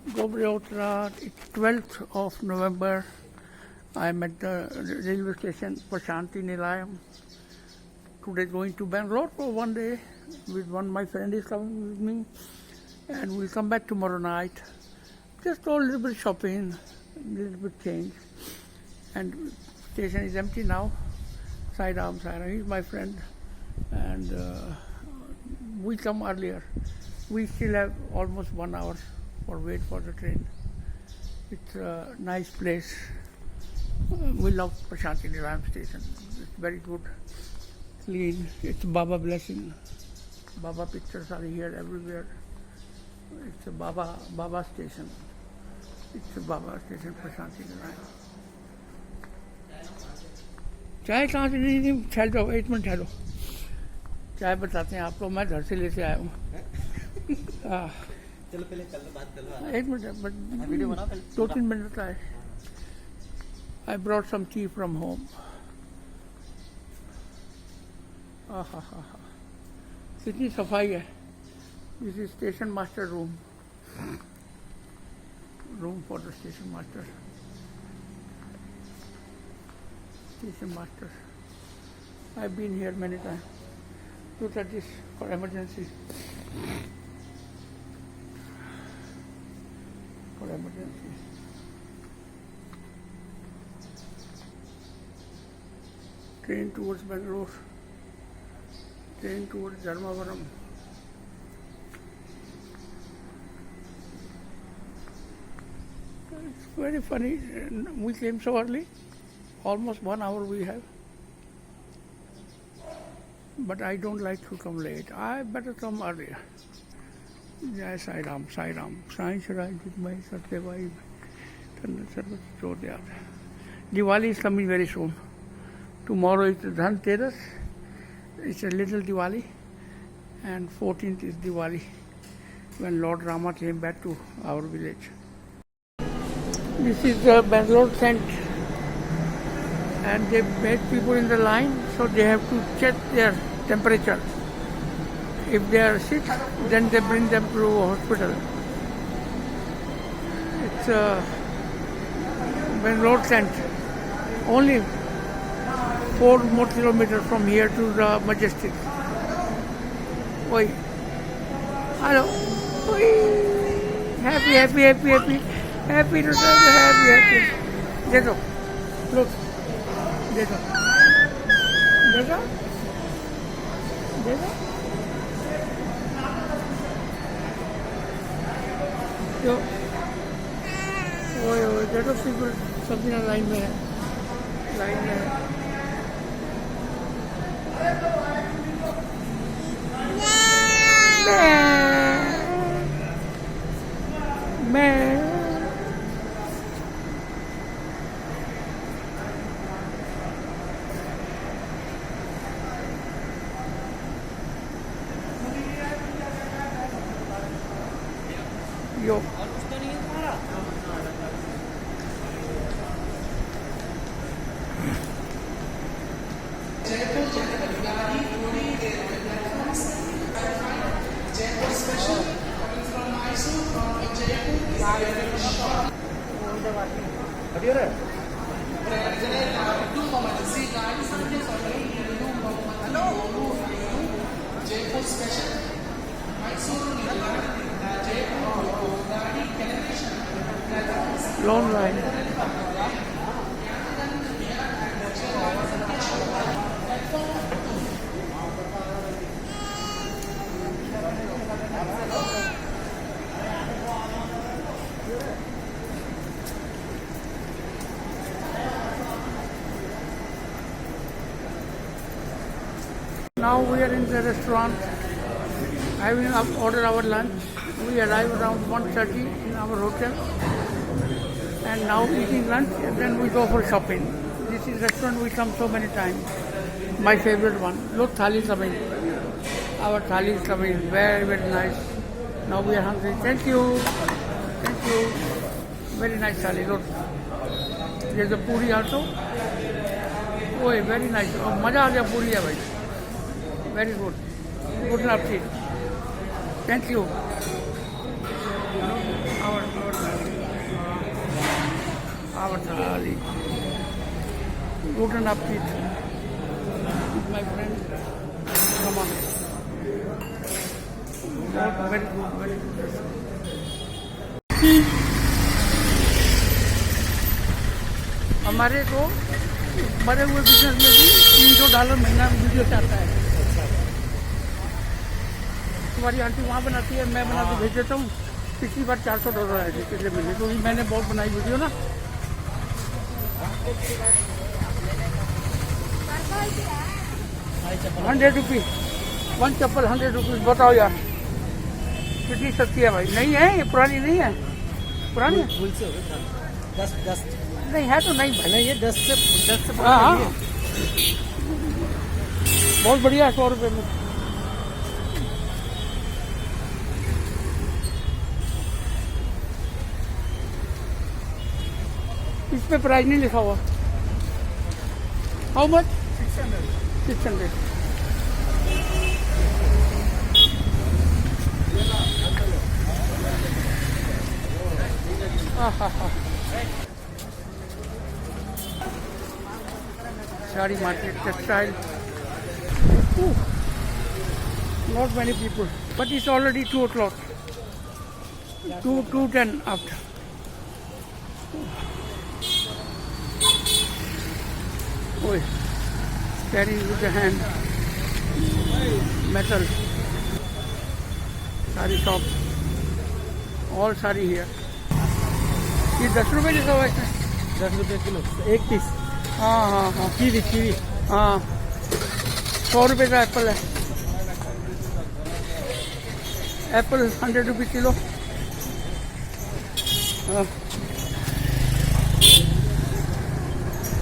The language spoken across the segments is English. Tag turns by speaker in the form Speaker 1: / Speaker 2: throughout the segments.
Speaker 1: Gobreotra, it's 12th of November. I'm at the railway station for Shanti Nilayam. Today going to Bangalore for one day with one my friend is coming with me, and we'll come back tomorrow night. Just a little bit shopping, a little bit change, and station is empty now. Sai Ram, he's my friend, and we come earlier. We still have almost 1 hour for wait for the train. It's a nice place. We love Shanti Nilayam station. It's very good, clean. It's Baba blessing. Baba pictures are here everywhere. It's a Baba station. It's a Baba station for Shanti Nilayam. चाय कहाँ से नहीं ठहर जाओ 8 minute ठहरो चाय बताते हैं आपको मैं घर से लेके आया हूँ
Speaker 2: चलो पहले चल बात कर लो
Speaker 1: 8 मिनट बट
Speaker 2: वीडियो बना पहले
Speaker 1: 2-3 मिनट आए I brought some tea from home. कितनी सफाई है This is station master room for the station master. Station master. I've been here many times. Look at this for emergency. For emergency. Train towards Bangalore. Train towards Dharmavaram. It's very funny. We came so early. Almost 1 hour we have. But I don't like to come late. I better come earlier. Jai Sai Ram, Sai Ram. Sai Sharai Jitmai Satyavai. Diwali is coming very soon. Tomorrow is Dhanteras. It's a little Diwali. And 14th is Diwali, when Lord Rama came back to our village. This is the Bangalore tent. And they made people in the line, so they have to check their temperature. If they are sick, then they bring them to a hospital. It's a Bangalore tent. Only 4 more kilometers from here to the Majestic. Oi. Hello. Oi. Happy. Happy to happy. देखो. Look. देखो तो ओए देखो people सब दिन line में है मैं Yo. Long line. Now we are in the restaurant having ordered our lunch. We arrived around 1:30 in our hotel. And now eating lunch, and then we go for shopping. This is restaurant we come so many times. My favorite one. Look, thali is coming. Our thali is coming. Very, very nice. Now we are hungry. Thank you. Very nice thali. Look. There's a puri also. Oh, very nice. Oh, maza aa gaya puri hai bhai. Very good. Good enough. Thank you. Our Avatari. Rotten Upbeat. With my friend. Come on. Very good, very good. हमारे को मरे हुए business में भी $300 महीना video चाहता है। तुम्हारी आंटी वहाँ बनाती है, मैं बना के भेज देता हूँ। पिछली बार $400 आए थे पिछले महीने, तो मैंने बहुत बनाई वीडियो ना। ₹100 वन चप्पल ₹100। बताओ यार कितनी सस्ती है भाई। नहीं है, ये पुरानी नहीं है। पुरानी है?
Speaker 2: भूल से हो गया 10
Speaker 1: नहीं है तो नहीं भाई।
Speaker 2: नहीं, ये 10 से
Speaker 1: हाँ हाँ, बहुत बढ़िया है। ₹100 में इस पे प्राइस नहीं लिखा हुआ। How much? 600। Sari market, textile. Not many people, but it's already 2 o'clock. 2:10 after. Oh, carrying with the hand. Metal. Sari shop. All sari here. ये ₹10 लिखा हुआ है इसमें।
Speaker 2: ₹10 किलो, 1 पीस।
Speaker 1: हाँ हाँ हाँ,
Speaker 2: कीवी
Speaker 1: हाँ। ₹100 का एप्पल है। Apple ₹100 kilo.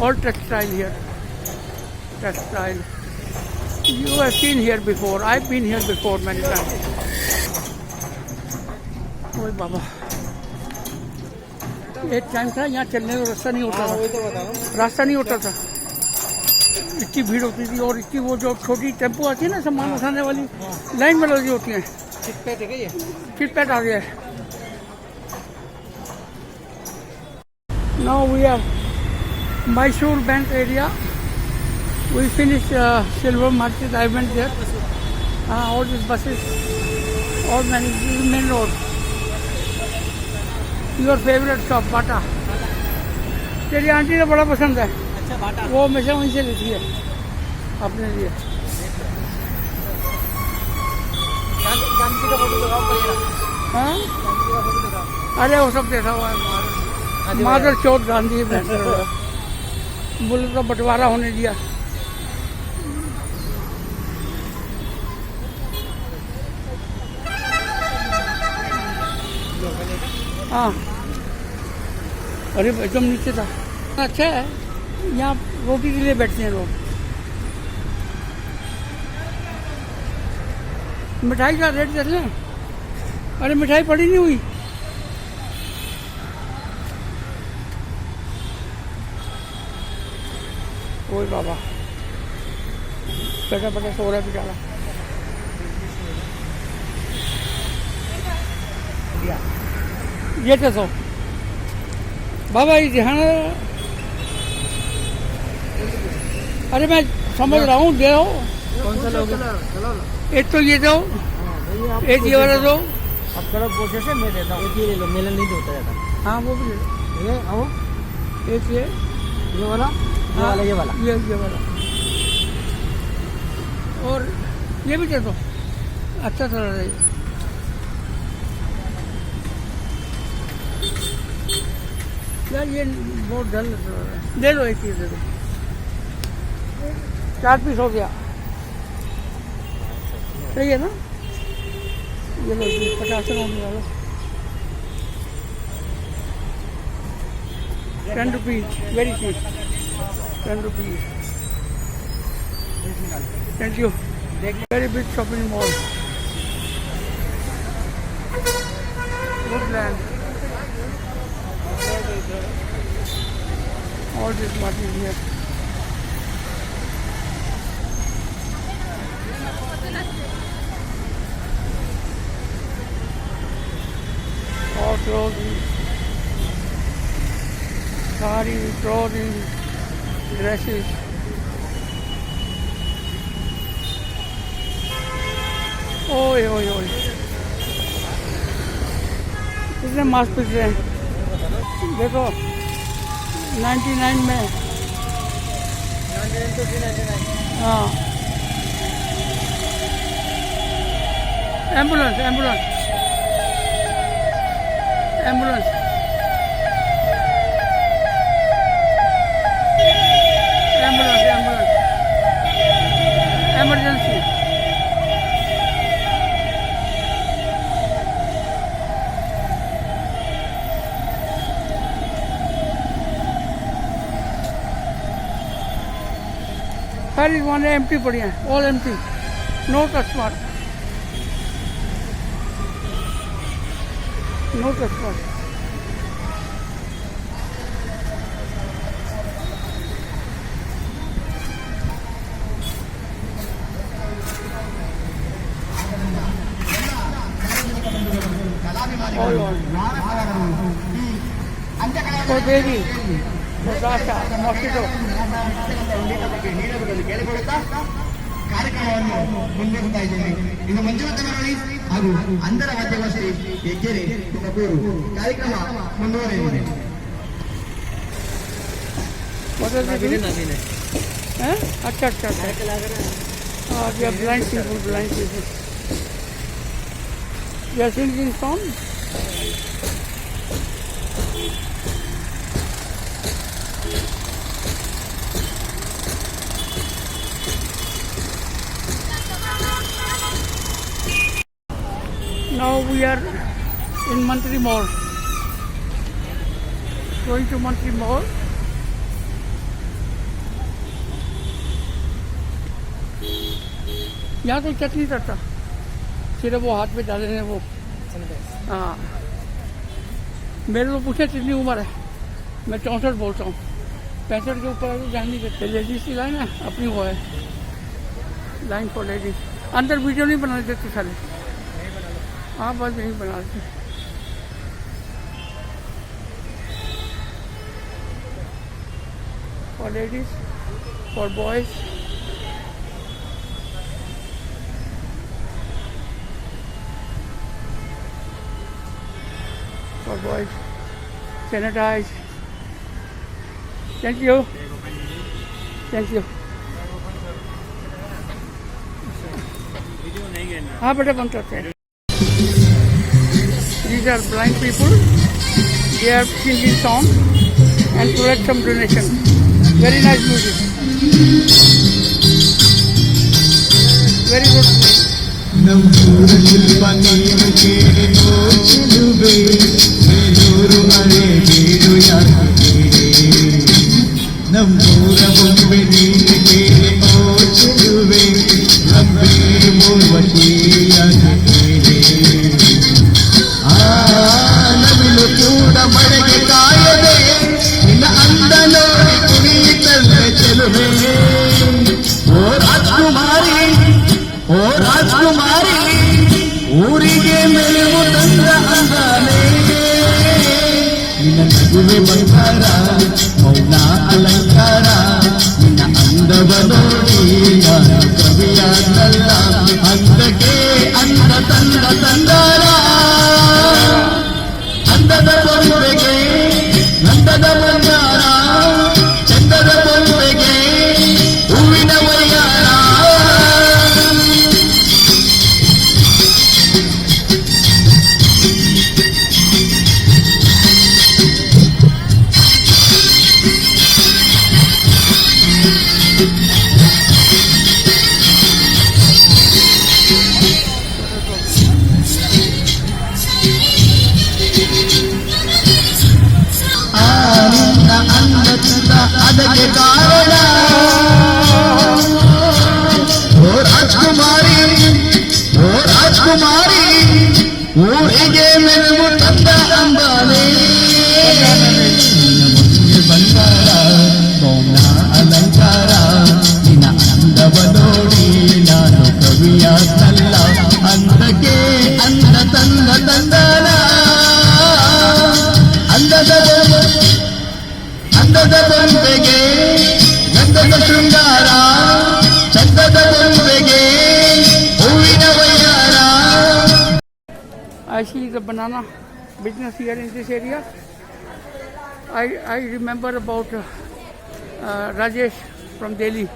Speaker 1: All textile here. Textile. You have seen here before. I've been here before many times. ओए बाबा, एक टाइम था यहाँ चलने में रास्ता नहीं होता था।
Speaker 2: वही तो बता रहा हूँ।
Speaker 1: रास्ता नहीं होता था, इतनी भीड़ होती थी। और इतनी वो जो छोटी टेम्पो आती है ना सामान उठाने वाली, लाइन में लगी होती है।
Speaker 2: चिटपैट है क्या ये?
Speaker 1: चिटपैट आ गया है। Now we are Mysore Bank area. We finished Silver Market. I went there. All these buses, all many main road. Your favorite shop, Bata. तेरी आंटी ने बड़ा पसंद है।
Speaker 2: अच्छा, बाटा।
Speaker 1: वो हमेशा वहीं से लेती है अपने लिए।
Speaker 2: गांधी का फोटो लगाओ पड़ेगा।
Speaker 1: हाँ,
Speaker 2: गांधी का फोटो लगाओ।
Speaker 1: अरे वो सब देखा हुआ है। मादर चौथ गांधी मुल्क का बंटवारा होने दिया। हाँ, अरे एकदम नीचे था। अच्छा है, यहाँ रोटी के लिए बैठते हैं लोग। मिठाई का रेट देख लें। अरे मिठाई पड़ी नहीं हुई। ओए बाबा, पैसा पैसा सो रहा है बेचारा। ये कैसा बाबा, ये ध्यान। अरे मैं समझ रहा हूँ, दे दो।
Speaker 2: कौन सा लोगे?
Speaker 1: एक तो ये दो, एक ये वाला दो।
Speaker 2: अब करो कोशिश है, मैं देता हूँ। एक ये ले लो, मेला नहीं होता जाता।
Speaker 1: हाँ वो भी ले लो।
Speaker 2: ये आओ,
Speaker 1: एक ये
Speaker 2: वाला, ये वाला।
Speaker 1: ये वाला। और ये भी दे दो, अच्छा सा रहा है। यार ये बहुत डल लग रहा है। दे दो, एक चीज दे दो। 4 पीस हो गया। सही है ना? ये लो, 50 होने वाला। ₹10, very cheap. ₹10. Thank you. Very big shopping mall. Woodland. All this market here. All clothes. Sari, clothing, dresses. ओए ओए ओए कितने मास्क पिट रहे हैं देखो 99 में हाँ ambulance ambulance ambulance ambulance ambulance emergency सारी वन एम्प्टी पड़ी हैं all empty no customer no customer for baby, for Dasha, mosquito.
Speaker 3: ಕಾರ್ಯಕ್ರಮವನ್ನು ಮುಂದೂಡ್ತಾ ಇದ್ದೇನೆ. ಇನ್ನು ಮಂಜುನಾಥನವರಲ್ಲಿ ಹಾಗೂ ಅಂಧರ ವಾದ್ಯಗೋಷ್ಠಿ ಹೆಗ್ಗೆರೆ ತುಮಕೂರು ಕಾರ್ಯಕ್ರಮ ಮುಂದುವರೆದಿದೆ.
Speaker 1: What is it? Huh? अच्छा अच्छा अच्छा they are blind people. They are singing song. Now we are in Mantri Mall. Going to Mantri Mall. यहाँ कोई चटनी करता सिर्फ वो हाथ पे डाले हैं वो हाँ मेरे को पूछे कितनी उम्र है मैं 64 बोलता हूँ 65 के ऊपर जान नहीं देते लेडीज की लाइन है अपनी वो है लाइन फॉर लेडीज अंदर वीडियो नहीं बना देते साले हाँ बस नहीं बना देते for ladies for boys for boys sanitize thank you हाँ बेटा बंद करते हैं these are blind people they are singing song and collect some donation very nice music very good music
Speaker 4: ನಮ್ಮೂರಲ್ಲಿ ಬನ್ನಿರು ಕೇಳಿನೋ ಚೆಲುವೆ ಬೇಲೂರು ಮಳೆ ಬೀಳು ಯಾಕೆ ನಮ್ಮೂರ ಬೊಂಬೆ ನೀನು ಕೇಳಿ ಓ ಚೆಲುವೆ ನಂಬೇರು ಮೂರ್ವಶಿ ಯಾಕೆ ನವಿಲು ಕೂಡ ಮಳೆಗೆ ಕಾಯದೆ ನಿನ್ನ ಅಂದ ನೋಡಿ ಕುಣಿತಲ್ಲೆ ಚೆಲುವೆ ಓ ರಾಜಕುಮಾರಿ ಓ ರಾಜಕುಮಾರಿ ಊರಿಗೆ ಮೆಲುವು ತಂದ ಅಂದಾನೆ ನಿನ್ನ ನಗುವೆ ಬಂಗಾರ ಮೌನ ಅಲಂಕಾರ ನಿನ್ನ ಅಂದವ ನೋಡಿ ನಾನು ಕವಿಯಾದಲ್ಲ ಅಂದಕ್ಕೆ ಅಂದ ತಂದ ತಂದಾರ ಅಂದದ ಬೊಂಬೆಗೆ ನಂದದ ಬಂಗಾರ ಚಂದದ ಬೊಂಬೆಗೆ ಹೂವಿನ ವಯ್ಯಾರ ಅದಕ್ಕೆ ಕಾರಣ ಓ ರಾಜಕುಮಾರಿ ಊರಿಗೆ ಮೆಲುವು ತಂದ ಅಂಬಾನೆ ನಿನ್ನ ಬಂಗಾರ ಮೌನ ಅಲಂಕಾರ ನಿನ್ನ ಅಂದವ ನೋಡಿ ನಾನು ಕವಿಯಾದಲ್ಲ ಅಂದಕ್ಕೆ ಅಂದ ತಂದ ತಂದನ ಅಂದದ ಬೊಂಬೆಗೆ ಗಂಧದ ಶೃಂಗಾರ ಚಂದದ ಬೊಂಬೆಗೆ ಹೂವಿನ ವಯ್ಯಾರ.
Speaker 1: I see the banana business here in this area. I remember about Rajesh from Delhi.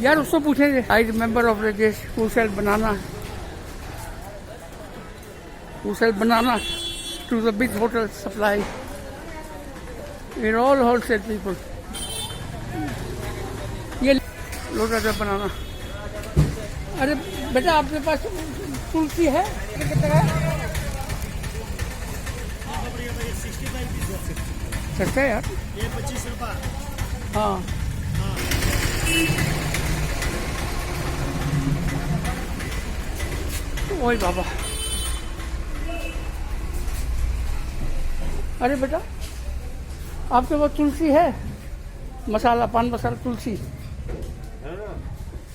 Speaker 1: यार उसको पूछेंगे. I remember of Rajesh who sell banana to the big hotel supply. We're all wholesale people. ये लोटा का बनाना. अरे बेटा आपके पास तुलसी है? सस्ता है यार.
Speaker 2: ये 25 रुपये.
Speaker 1: हाँ. ओए बाबा. अरे बेटा आपके पास तुलसी है? मसाला पान मसाला तुलसी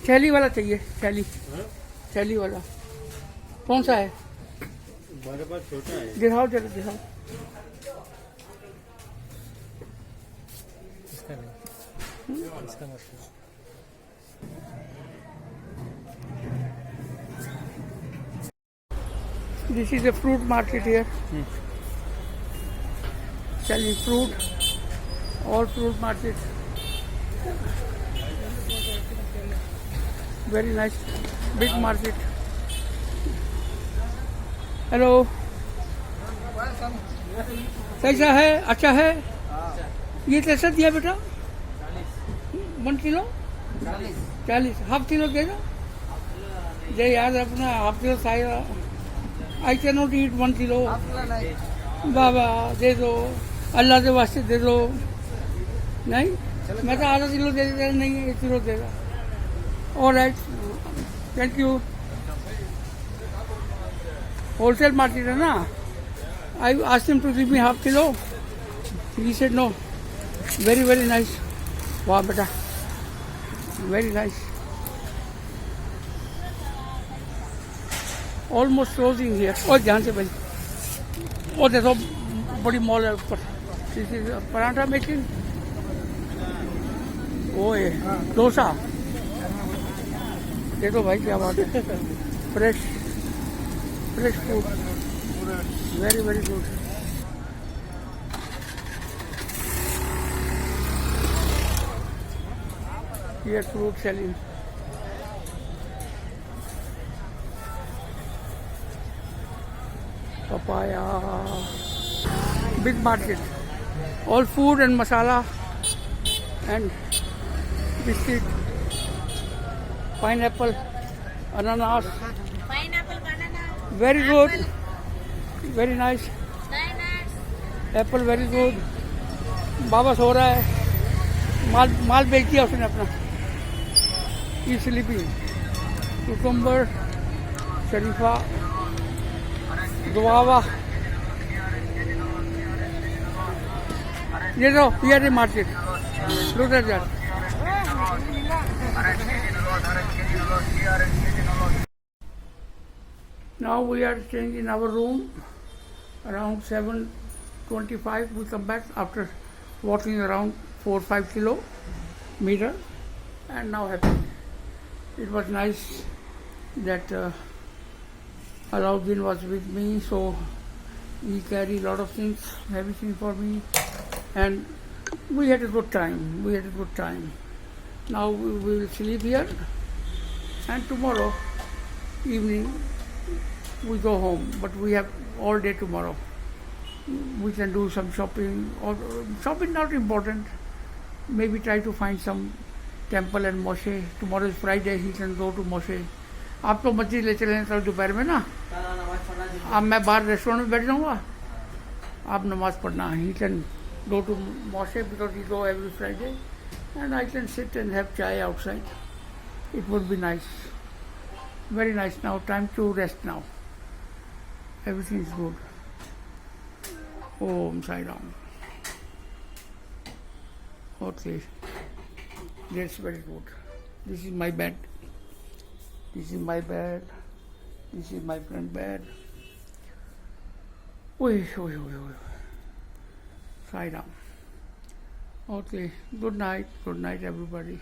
Speaker 1: थैली वाला चाहिए. थैली वाला कौन सा है?
Speaker 2: हमारे पास छोटा है.
Speaker 1: दिखाओ जरा दिखाओ.
Speaker 2: इसका नहीं. इसका मत.
Speaker 1: This is a fruit market here. Selling fruit, all fruit market. Very nice, big market. Hello. कैसा है? अच्छा है. ये कैसा दिया बेटा? 1 किलो 40. हाफ किलो देगा. जे यार अपना हाफ किलो खाएगा. I can not eat 1 kilo. बाबा दे दो, अल्लाह के वास्ते दे दो. नहीं मैं तो आधा किलो दे देगा. नहीं 1 किलो देगा. Alright, thank you. Wholesale market है ना. I asked him to give me half kilo. He said no. Very very nice. वाह बेटा, very nice. Almost closing here. और ध्यान से भाई. और देखो बड़ी मॉल है ऊपर. पराठा मेकिंग. वो है डोसा. देखो भाई क्या बात है. Fresh food. Very very good. Here fruit selling. Papaya. Big market. All food and masala and biscuit. Pineapple, ananas.
Speaker 5: Pineapple, banana,
Speaker 1: Very good. Very nice.
Speaker 5: nuts.
Speaker 1: Apple very good. बाबा सो रहा है. माल बेच दिया उसने अपना. ई स्लीपिंग. कुकुम्बर, शरीफा, गुआवा. ये लो here the market. Look at that. Now we are staying in our room around 7:25. We come back after walking around 4-5 kilometer, and now happy. It was nice that Alauddin was with me, so he carried a lot of things, heavy things for me, and we had a good time. Now we will sleep here, and tomorrow evening we go home, but we have all day tomorrow. We can do some shopping, or shopping not important. Maybe try to find some temple and mosque. Tomorrow is Friday, he can go to mosque. आप तो मस्जिद ले चलें कल दोपहर में ना. अब मैं बाहर रेस्टोरेंट में बैठ जाऊँगा. आप नमाज पढ़ना. He can go to mosque because he go every Friday, and I can sit and have chai outside. It would be nice. Very nice. Now time to rest now. Everything is good. Om Sai Ram. Okay. That's very good. This is my bed. This is my friend bed. Oi. Sai Ram. Okay. Good night. Good night, everybody.